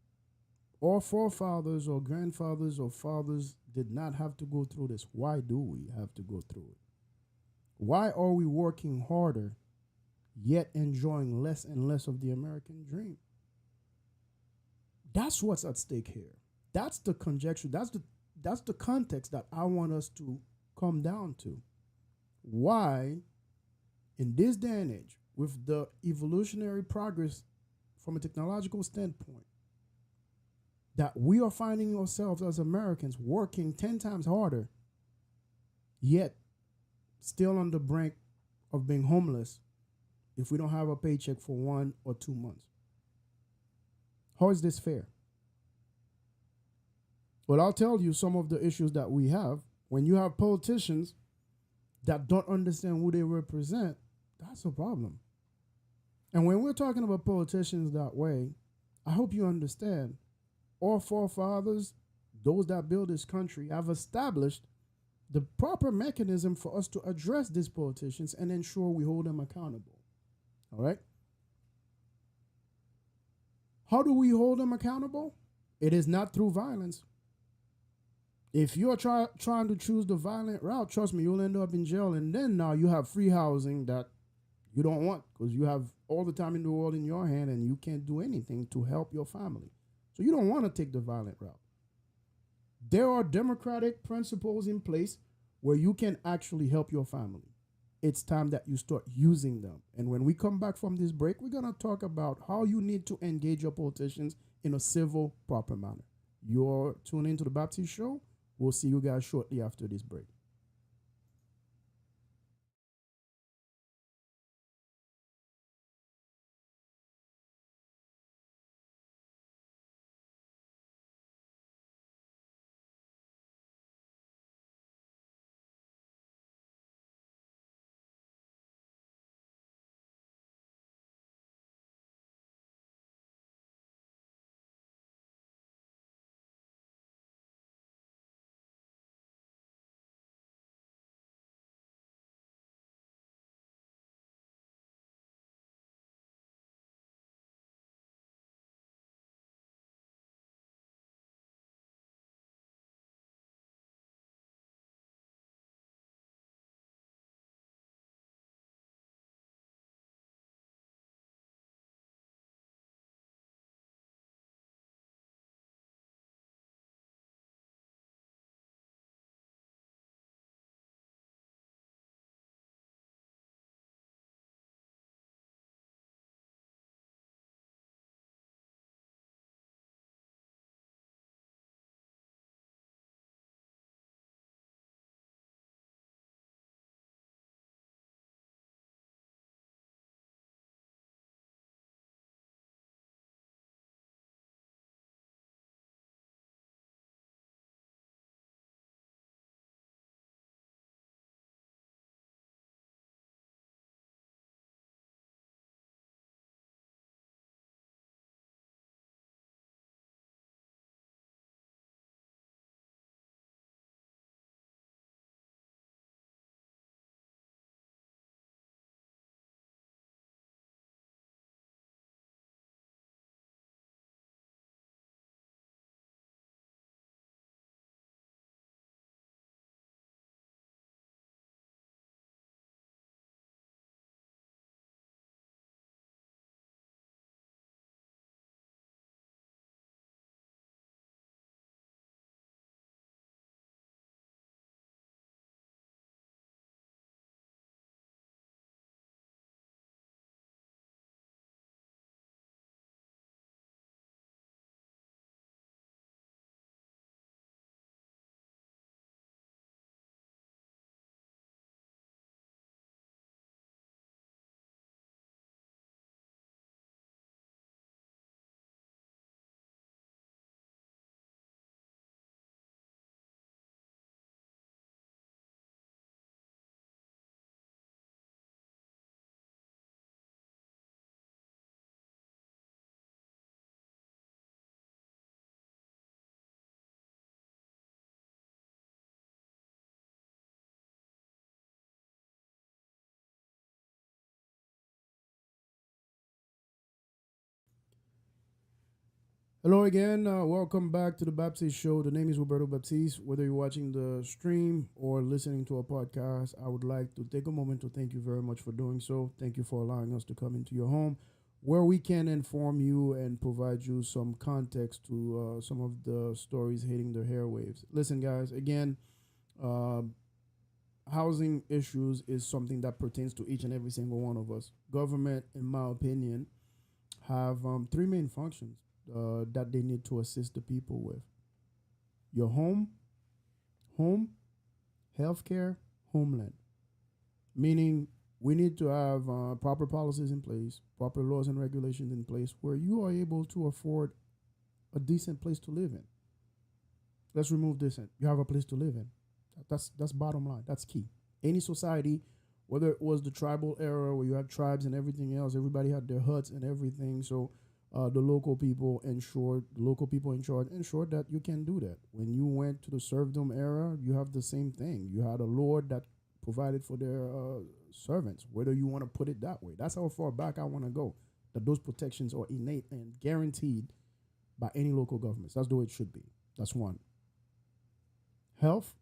Our forefathers or grandfathers or fathers did not have to go through this. Why do we have to go through it? Why are we working harder, yet enjoying less and less of the American dream? That's what's at stake here. That's the conjecture. That's the context that I want us to come down to. Why, in this day and age, with the evolutionary progress from a technological standpoint, that we are finding ourselves as Americans working 10 times harder, yet still on the brink of being homeless if we don't have a paycheck for 1 or 2 months. How is this fair? Well, I'll tell you some of the issues that we have. When you have politicians that don't understand who they represent, that's a problem. And when we're talking about politicians that way, I hope you understand our forefathers, those that built this country, have established the proper mechanism for us to address these politicians and ensure we hold them accountable. All right? How do we hold them accountable? It is not through violence. If you're trying to choose the violent route, trust me, you'll end up in jail. And then now you have free housing that you don't want because you have all the time in the world in your hand and you can't do anything to help your family. So you don't want to take the violent route. There are democratic principles in place where you can actually help your family. It's time that you start using them. And when we come back from this break, we're going to talk about how you need to engage your politicians in a civil, proper manner. You're tuning into the Baptiste Show We'll see you guys shortly after this break. Hello again. Welcome back to the Baptiste Show. The name is Roberto Baptiste. Whether you're watching the stream or listening to a podcast, I would like to take a moment to thank you very much for doing so. Thank you for allowing us to come into your home where we can inform you and provide you some context to some of the stories hitting the airwaves. Listen, guys, again, uh, housing issues is something that pertains to each and every single one of us. Government, in my opinion, have three main functions that they need to assist the people with: your home, healthcare, homeland. Meaning, we need to have proper policies in place, proper laws and regulations in place where you are able to afford a decent place to live in. Let's remove decent. You have a place to live in. That's bottom line. That's key. Any society, whether it was the tribal era where you had tribes and everything else, everybody had their huts and everything. So the local people in charge ensured that you can do that. When you went to the serfdom era, you have the same thing. You had a lord that provided for their servants, whether you want to put it that way. That's how far back I want to go. That those protections are innate and guaranteed by any local governments. That's the way it should be. That's one. Health.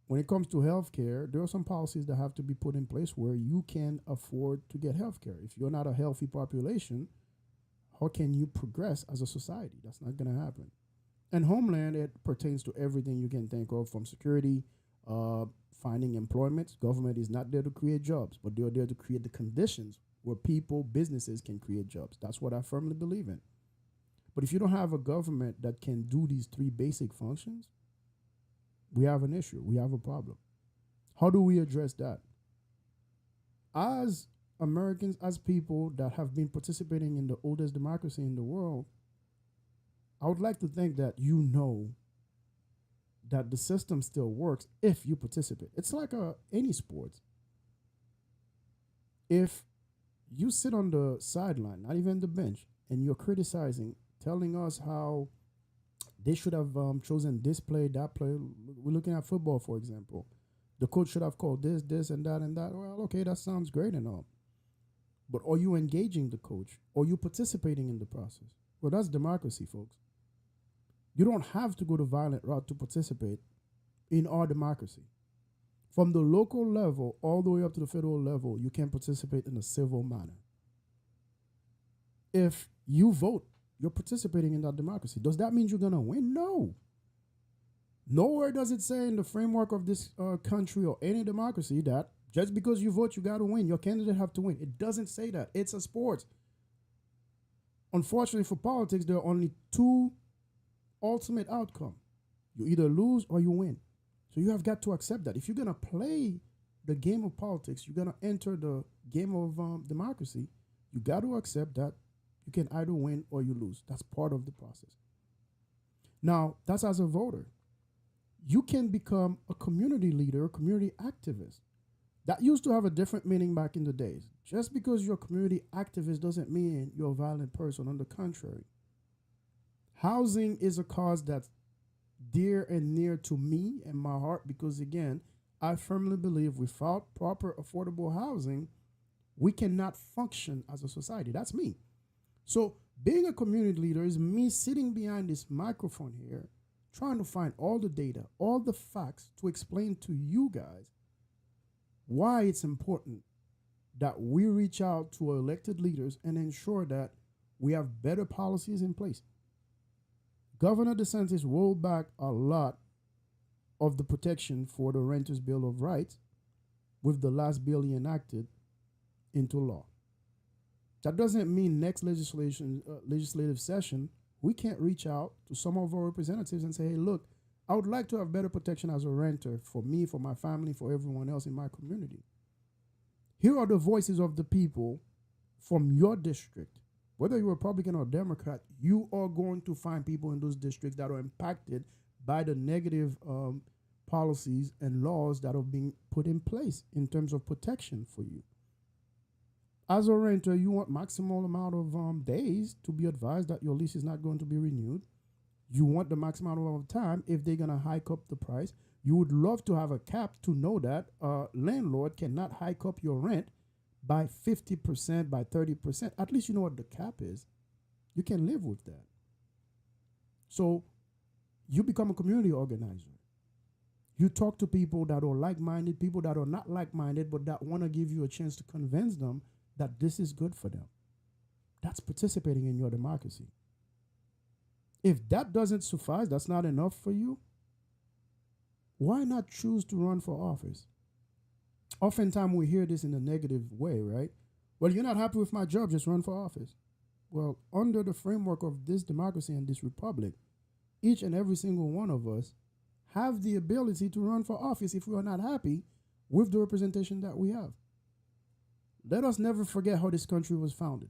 When it comes to healthcare, there are some policies that have to be put in place where you can afford to get healthcare. If you're not a healthy population, how can you progress as a society? That's not going to happen. And homeland, it pertains to everything you can think of, from security, uh, finding employment. Government is not there to create jobs, but they're there to create the conditions where people, businesses can create jobs. That's what I firmly believe in. But if you don't have a government that can do these three basic functions, we have an issue. We have a problem. How do we address that? As Americans, as people that have been participating in the oldest democracy in the world, I would like to think that you know that the system still works if you participate. It's like any sport. If you sit on the sideline, not even the bench, and you're criticizing, telling us how they should have chosen this play, that play. We're looking at football, for example. The coach should have called this, and that, and that. Well, okay, that sounds great and all. But are you engaging the coach? Are you participating in the process? Well, that's democracy, folks. You don't have to go the violent route to participate in our democracy. From the local level all the way up to the federal level, you can participate in a civil manner. If you vote, you're participating in that democracy. Does that mean you're going to win? No. Nowhere does it say in the framework of this country or any democracy that just because you vote, you got to win. Your candidate have to win. It doesn't say that. It's a sport. Unfortunately for politics, there are only two ultimate outcomes. You either lose or you win. So you have got to accept that. If you're going to play the game of politics, you're going to enter the game of democracy, you got to accept that you can either win or you lose. That's part of the process. Now, that's as a voter. You can become a community leader, a community activist. That used to have a different meaning back in the days. Just because you're a community activist doesn't mean you're a violent person. On the contrary, housing is a cause that's dear and near to me and my heart because, again, I firmly believe without proper affordable housing, we cannot function as a society. That's me. So being a community leader is me sitting behind this microphone here, trying to find all the data, all the facts to explain to you guys why it's important that we reach out to our elected leaders and ensure that we have better policies in place. Governor DeSantis rolled back a lot of the protection for the Renters' Bill of Rights with the last bill he enacted into law. That doesn't mean next legislative session, we can't reach out to some of our representatives and say, hey, look, I would like to have better protection as a renter for me, for my family, for everyone else in my community. Here are the voices of the people from your district. Whether you're Republican or Democrat, you are going to find people in those districts that are impacted by the negative policies and laws that are being put in place in terms of protection for you. As a renter, you want maximal amount of days to be advised that your lease is not going to be renewed. You want the maximum amount of time if they're going to hike up the price. You would love to have a cap to know that a landlord cannot hike up your rent by 50%, by 30%. At least you know what the cap is. You can live with that. So you become a community organizer. You talk to people that are like-minded, people that are not like-minded, but that want to give you a chance to convince them that this is good for them. That's participating in your democracy. If that doesn't suffice, that's not enough for you, why not choose to run for office? Oftentimes we hear this in a negative way, right? Well, you're not happy with my job, just run for office. Well, under the framework of this democracy and this republic, each and every single one of us have the ability to run for office if we are not happy with the representation that we have. Let us never forget how this country was founded.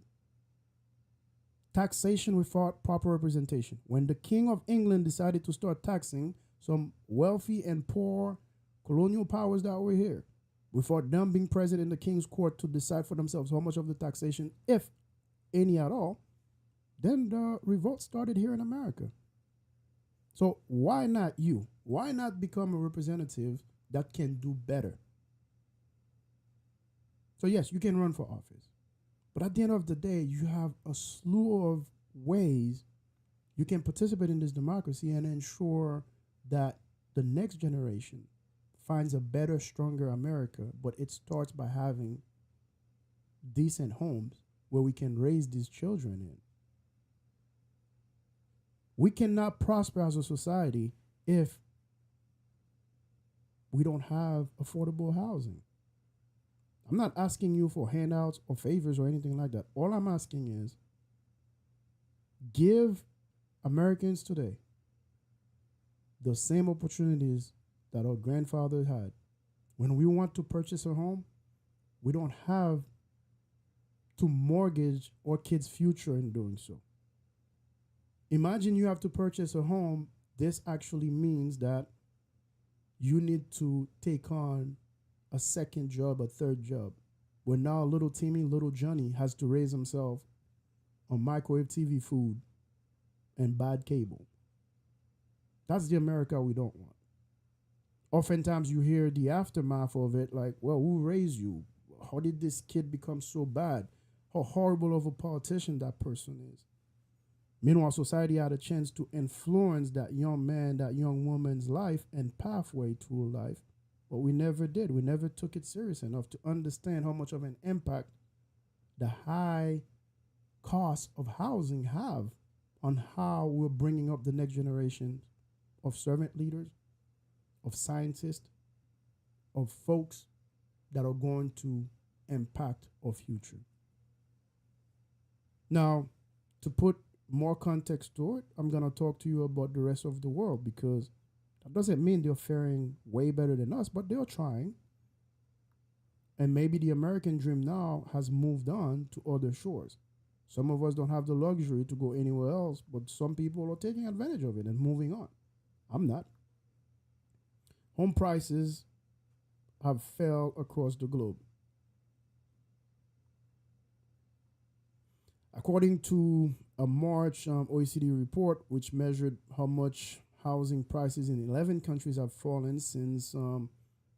Taxation without proper representation. When the King of England decided to start taxing some wealthy and poor colonial powers that were here, without them being present in the King's court to decide for themselves how much of the taxation, if any at all, then the revolt started here in America. So why not you? Why not become a representative that can do better? So yes, you can run for office. But at the end of the day, you have a slew of ways you can participate in this democracy and ensure that the next generation finds a better, stronger America. But it starts by having decent homes where we can raise these children in. We cannot prosper as a society if we don't have affordable housing. I'm not asking you for handouts or favors or anything like that. All I'm asking is give Americans today the same opportunities that our grandfathers had. When we want to purchase a home, we don't have to mortgage our kids' future in doing so. Imagine you have to purchase a home. This actually means that you need to take on a second job, a third job. Where now little Timmy, little Johnny has to raise himself on microwave TV food and bad cable. That's the America we don't want. Oftentimes you hear the aftermath of it like, well, who raised you? How did this kid become so bad? How horrible of a politician that person is. Meanwhile, society had a chance to influence that young man, that young woman's life and pathway to life, but we never did. We never took it serious enough to understand how much of an impact the high cost of housing have on how we're bringing up the next generation of servant leaders, of scientists, of folks that are going to impact our future. Now, to put more context to it, I'm going to talk to you about the rest of the world, because that doesn't mean they're faring way better than us, but they're trying. And maybe the American dream now has moved on to other shores. Some of us don't have the luxury to go anywhere else, but some people are taking advantage of it and moving on. I'm not. Home prices have fell across the globe. According to a March OECD report, which measured how much housing prices in 11 countries have fallen since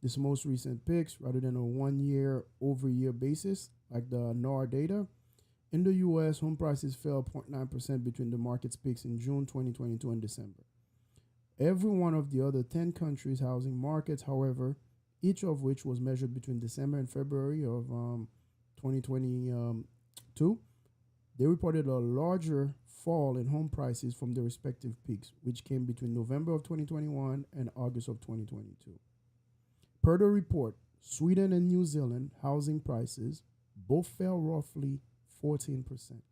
this most recent peaks, rather than a 1 year over year basis, like the NAR data. In the US, home prices fell 0.9% between the market's peaks in June 2022 and December. Every one of the other 10 countries' housing markets, however, each of which was measured between December and February of 2022, they reported a larger fall in home prices from their respective peaks, which came between November of 2021 and August of 2022. Per the report, Sweden and New Zealand housing prices both fell roughly 14%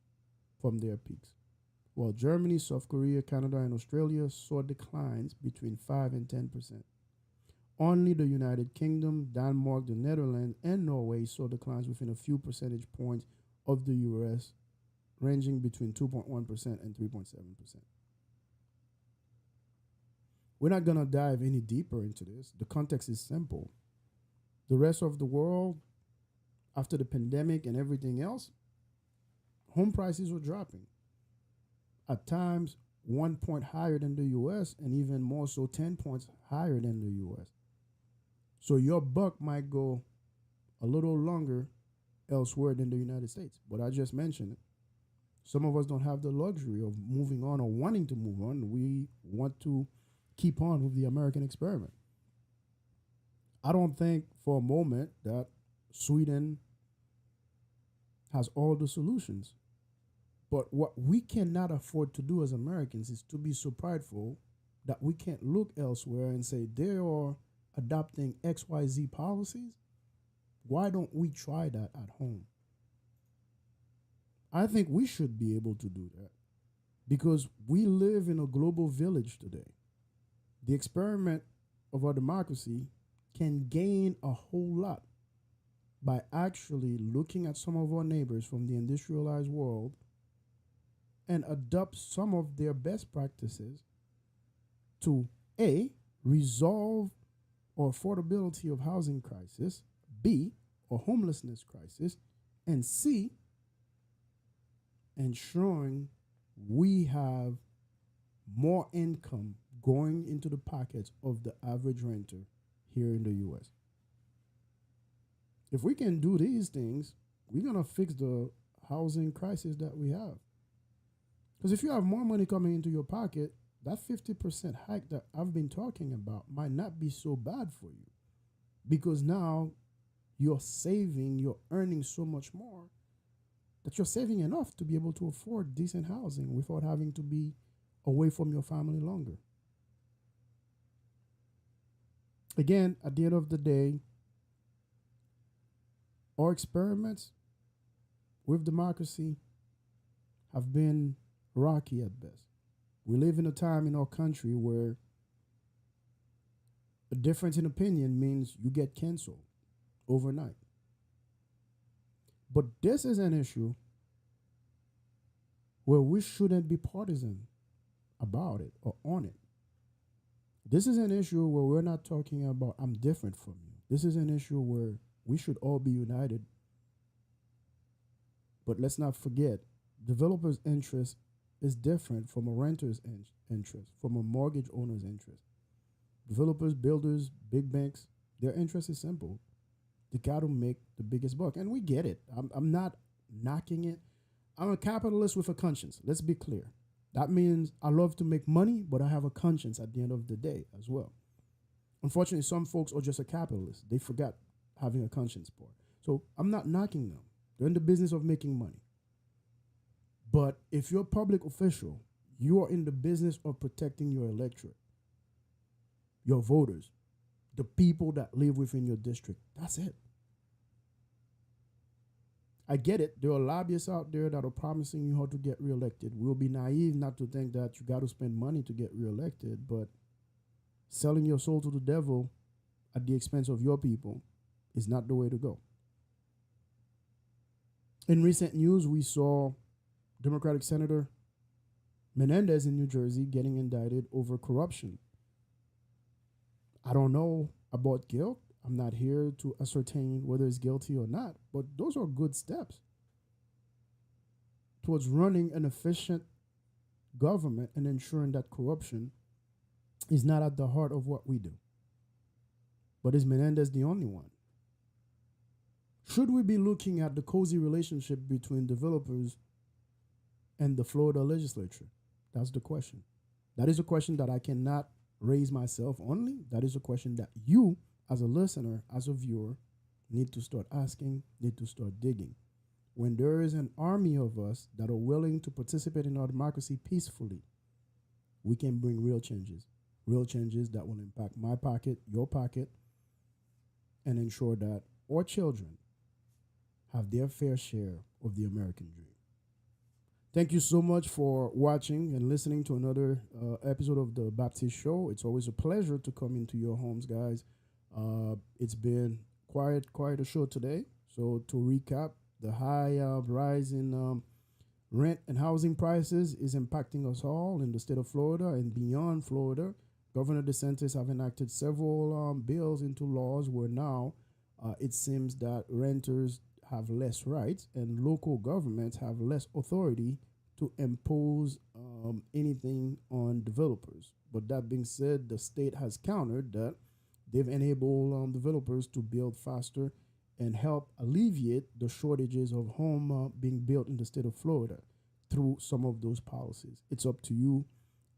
from their peaks, while Germany, South Korea, Canada, and Australia saw declines between 5 and 10%. Only the United Kingdom, Denmark, the Netherlands, and Norway saw declines within a few percentage points of the US, ranging between 2.1% and 3.7%. We're not going to dive any deeper into this. The context is simple. The rest of the world, after the pandemic and everything else, home prices were dropping. At times, 1 point higher than the US, and even more so 10 points higher than the US. So your buck might go a little longer elsewhere than the United States. But I just mentioned it. Some of us don't have the luxury of moving on or wanting to move on. We want to keep on with the American experiment. I don't think for a moment that Sweden has all the solutions. But what we cannot afford to do as Americans is to be so prideful that we can't look elsewhere and say they are adopting XYZ policies. Why don't we try that at home? I think we should be able to do that because we live in a global village today. The experiment of our democracy can gain a whole lot by actually looking at some of our neighbors from the industrialized world and adopt some of their best practices to A, resolve our affordability of housing crisis, B, our homelessness crisis, and C, ensuring we have more income going into the pockets of the average renter here in the US. If we can do these things, we're going to fix the housing crisis that we have. Because if you have more money coming into your pocket, that 50% hike that I've been talking about might not be so bad for you. Because now you're saving, you're earning so much more that you're saving enough to be able to afford decent housing without having to be away from your family longer. Again, at the end of the day, our experiments with democracy have been rocky at best. We live in a time in our country where A difference in opinion means you get canceled overnight. But this is an issue where we shouldn't be partisan about it or on it. This is an issue where we're not talking about I'm different from you. This is an issue where we should all be united. But let's not forget, developers' interest is different from a renter's interest, from a mortgage owner's interest. Developers, builders, big banks, their interest is simple. They got to make the biggest buck. And we get it. I'm not knocking it. I'm a capitalist with a conscience. Let's be clear. That means I love to make money, but I have a conscience at the end of the day as well. Unfortunately, some folks are just a capitalist. They forgot having a conscience part. So I'm not knocking them. They're in the business of making money. But if you're a public official, you are in the business of protecting your electorate, your voters, the people that live within your district. That's it. I get it. There are lobbyists out there that are promising you how to get reelected. We'll be naive not to think that you got to spend money to get reelected, but selling your soul to the devil at the expense of your people is not the way to go. In recent news, we saw Democratic Senator Menendez in New Jersey getting indicted over corruption. I don't know about guilt. I'm not here to ascertain whether he's guilty or not, but those are good steps towards running an efficient government and ensuring that corruption is not at the heart of what we do. But is Menendez the only one? Should we be looking at the cozy relationship between developers and the Florida legislature? That's the question. That is a question that I cannot raise myself only. That is a question that you, as a listener, as a viewer, need to start asking, need to start digging. When there is an army of us that are willing to participate in our democracy peacefully, we can bring real changes that will impact my pocket, your pocket, and ensure that our children have their fair share of the American dream. Thank you so much for watching and listening to another episode of the Baptiste Show. It's always a pleasure to come into your homes, guys. It's been quite a show today. So to recap, the high rise in rent and housing prices is impacting us all in the state of Florida and beyond Florida. Governor DeSantis have enacted several bills into laws where now it seems that renters have less rights and local governments have less authority to impose anything on developers. But that being said, the state has countered that. They've enabled developers to build faster and help alleviate the shortages of home being built in the state of Florida through some of those policies. It's up to you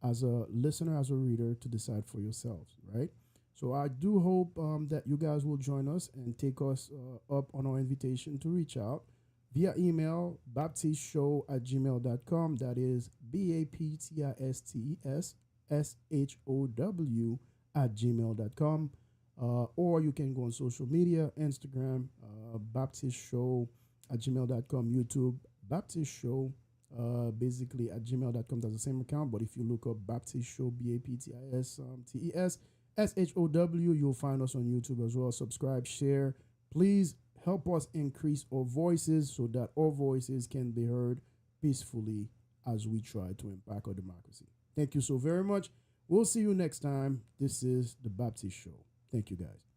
as a listener, as a reader, to decide for yourselves, right? So I do hope that you guys will join us and take us up on our invitation to reach out via email, baptisteshow@gmail.com. That is baptistesshow@gmail.com. Or you can go on social media, Instagram, Baptiste Show @gmail.com, YouTube, Baptiste Show, basically @gmail.com. That's the same account, but if you look up Baptiste Show, BAPTISTESSHOW, you'll find us on YouTube as well. Subscribe, share. Please help us increase our voices so that our voices can be heard peacefully as we try to impact our democracy. Thank you so very much. We'll see you next time. This is the Baptiste Show. Thank you, guys.